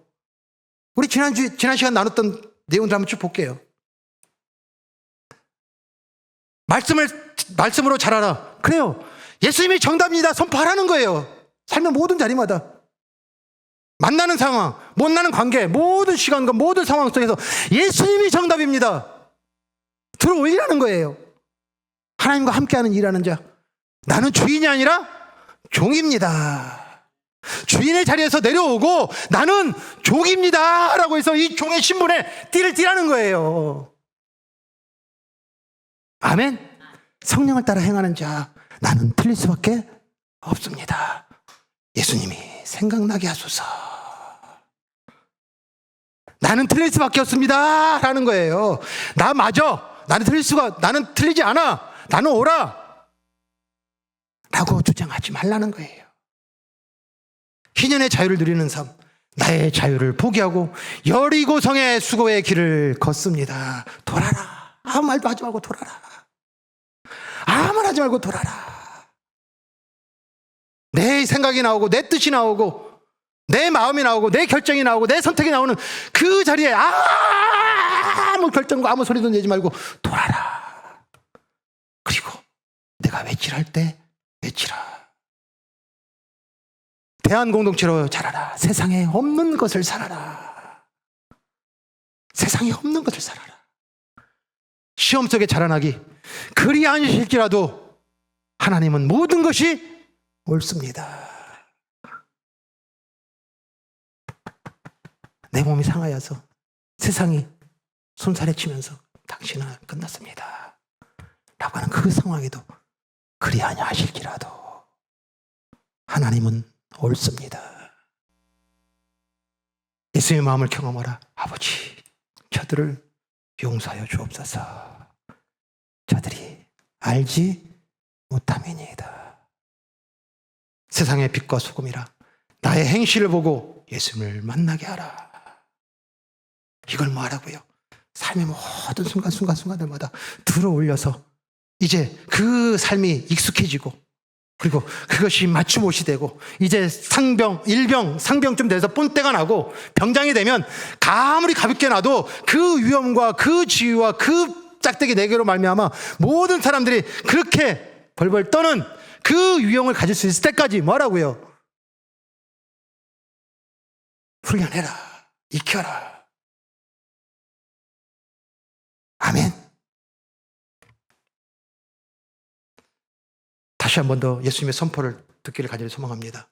Speaker 1: 우리 지난 시간 나눴던 내용들 한번 쭉 볼게요. 말씀으로 자라라. 그래요. 예수님이 정답입니다. 선포하라는 거예요. 삶의 모든 자리마다. 만나는 상황, 못나는 관계, 모든 시간과 모든 상황 속에서 예수님이 정답입니다. 들어올리라는 거예요. 하나님과 함께하는 일하는 자. 나는 주인이 아니라 종입니다. 주인의 자리에서 내려오고 나는 종입니다 라고 해서 이 종의 신분에 띠를 띠라는 거예요. 아멘. 성령을 따라 행하는 자, 나는 틀릴 수밖에 없습니다. 예수님이 생각나게 하소서. 나는 틀릴 수밖에 없습니다 라는 거예요. 나 맞아. 나는 틀리지 않아. 나는 옳아 라고 주장하지 말라는 거예요. 희년의 자유를 누리는 삶, 나의 자유를 포기하고 여리고성의 수고의 길을 걷습니다. 돌아라. 아무 말도 하지 말고 돌아라. 아무 말 하지 말고 돌아라. 내 생각이 나오고 내 뜻이 나오고 내 마음이 나오고 내 결정이 나오고 내 선택이 나오는 그 자리에 아무 결정과 아무 소리도 내지 말고 돌아라. 그리고 내가 외치랄 때 외치라. 대한공동체로 자라라. 세상에 없는 것을 살아라. 세상에 없는 것을 살아라. 시험 속에 자라나기 그리 아니실지라도 하나님은 모든 것이 옳습니다. 내 몸이 상하여서 세상이 손살에 치면서 당신은 끝났습니다 라고 하는 그 상황에도 그리 아니하실지라도 하나님은 옳습니다. 예수님의 마음을 경험하라. 아버지, 저들을 용서하여 주옵소서. 저들이 알지 못함이니이다. 세상의 빛과 소금이라. 나의 행실을 보고 예수님을 만나게 하라. 이걸 뭐 하라고요? 삶의 모든 순간순간들마다 들어올려서 이제 그 삶이 익숙해지고, 그리고 그것이 맞춤옷이 되고, 이제 상병쯤 돼서 본때가 나고 병장이 되면 아무리 가볍게 놔도 그 위험과 그 지위와 그 짝대기 네 개로 말미암아 모든 사람들이 그렇게 벌벌 떠는 그 위험을 가질 수 있을 때까지 뭐라고요? 훈련해라. 익혀라. 아멘. 다시 한 번 더 예수님의 선포를 듣기를 간절히 소망합니다.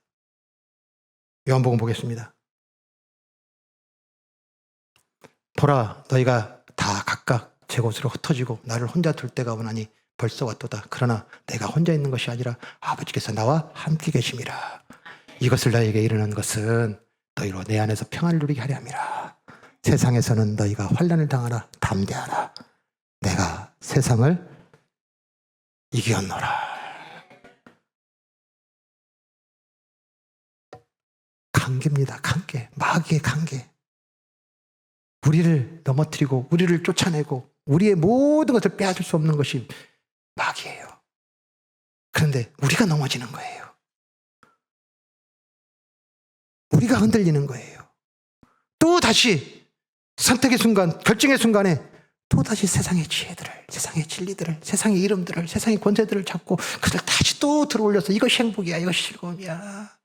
Speaker 1: 요한복음 보겠습니다. 보라, 너희가 다 각각 제 곳으로 흩어지고 나를 혼자 둘 때가 오나니 벌써 왔도다. 그러나 내가 혼자 있는 것이 아니라 아버지께서 나와 함께 계심이라. 이것을 너희에게 이르는 것은 너희로 내 안에서 평안을 누리게 하려 함이라. 세상에서는 너희가 환난을 당하라. 담대하라. 내가 세상을 이겼노라. 관계입니다. 관계. 마귀의 관계. 우리를 넘어뜨리고 우리를 쫓아내고 우리의 모든 것을 빼앗을 수 없는 것이 마귀예요. 그런데 우리가 넘어지는 거예요. 우리가 흔들리는 거예요. 또 다시 선택의 순간, 결정의 순간에 또 다시 세상의 지혜들을, 세상의 진리들을, 세상의 이름들을, 세상의 권세들을 잡고 그들 다시 또 들어올려서 이것이 행복이야, 이것이 즐거움이야.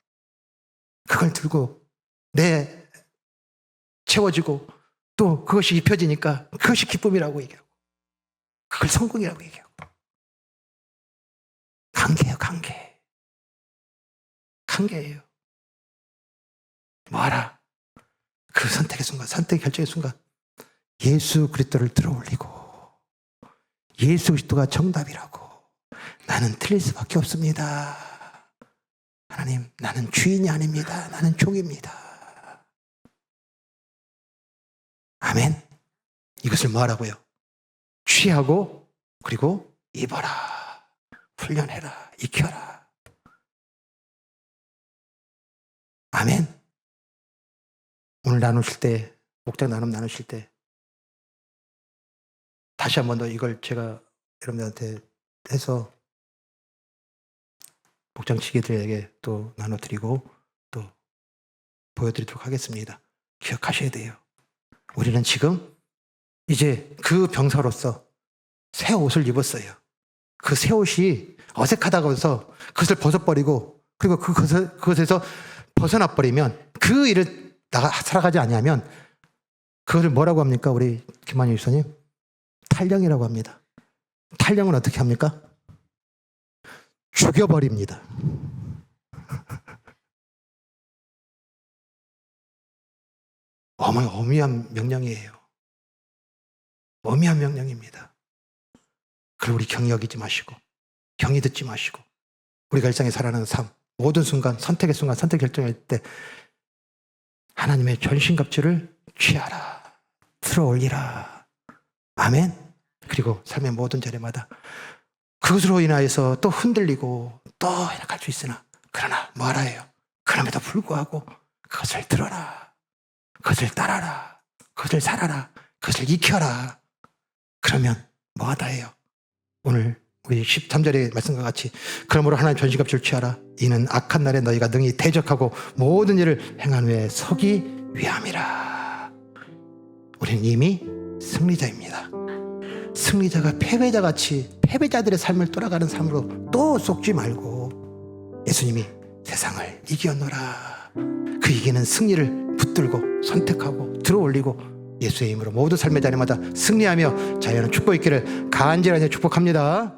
Speaker 1: 그걸 들고 채워지고 또 그것이 입혀지니까 그것이 기쁨이라고 얘기하고 그걸 성공이라고 얘기하고. 관계예요, 관계. 관계예요. 뭐하라? 그 선택의 순간, 선택 결정의 순간 예수 그리스도를 들어올리고 예수 그리스도가 정답이라고 나는 틀릴 수밖에 없습니다. 하나님, 나는 주인이 아닙니다. 나는 종입니다. 아멘. 이것을 뭐하라고요? 취하고 그리고 입어라. 훈련해라. 익혀라. 아멘. 오늘 나누실 때, 목장 나눔 나누실 때 다시 한 번 더 이걸 제가 여러분들한테 해서 목장 지게들에게 또 나눠드리고 또 보여드리도록 하겠습니다. 기억하셔야 돼요. 우리는 지금 이제 그 병사로서 새 옷을 입었어요. 그 새 옷이 어색하다고 해서 그것을 벗어버리고 그리고 그것에서 벗어나버리면 그 일을 살아가지 아니하면 그것을 뭐라고 합니까? 우리 김만희 유사님? 탈령이라고 합니다. 탈령은 어떻게 합니까? 죽여버립니다. 어미한 명령이에요. 어미한 명령입니다. 그걸 우리 경히 여기지 마시고 경히 듣지 마시고 우리가 일상에 살아가는 삶 모든 순간 선택의 순간 선택 결정할 때 하나님의 전신갑주를 취하라. 들어올리라. 아멘. 그리고 삶의 모든 자리마다 그것으로 인하여서 또 흔들리고 또 해나갈 수 있으나 그러나 뭐하라 해요. 그럼에도 불구하고 그것을 들어라. 그것을 따라라. 그것을 살아라. 그것을 익혀라. 그러면 뭐하다 해요. 오늘 우리 13절의 말씀과 같이 그러므로 하나님 전신갑주를 취하라. 이는 악한 날에 너희가 능히 대적하고 모든 일을 행한 후에 서기 위함이라. 우리는 이미 승리자입니다. 승리자가 패배자같이 패배자들의 삶을 돌아가는 삶으로 또 속지 말고 예수님이 세상을 이겼노라. 그 이기는 승리를 붙들고 선택하고 들어올리고 예수의 힘으로 모두 삶의 자리마다 승리하며 자유하는 축복 있기를 간절하게 축복합니다.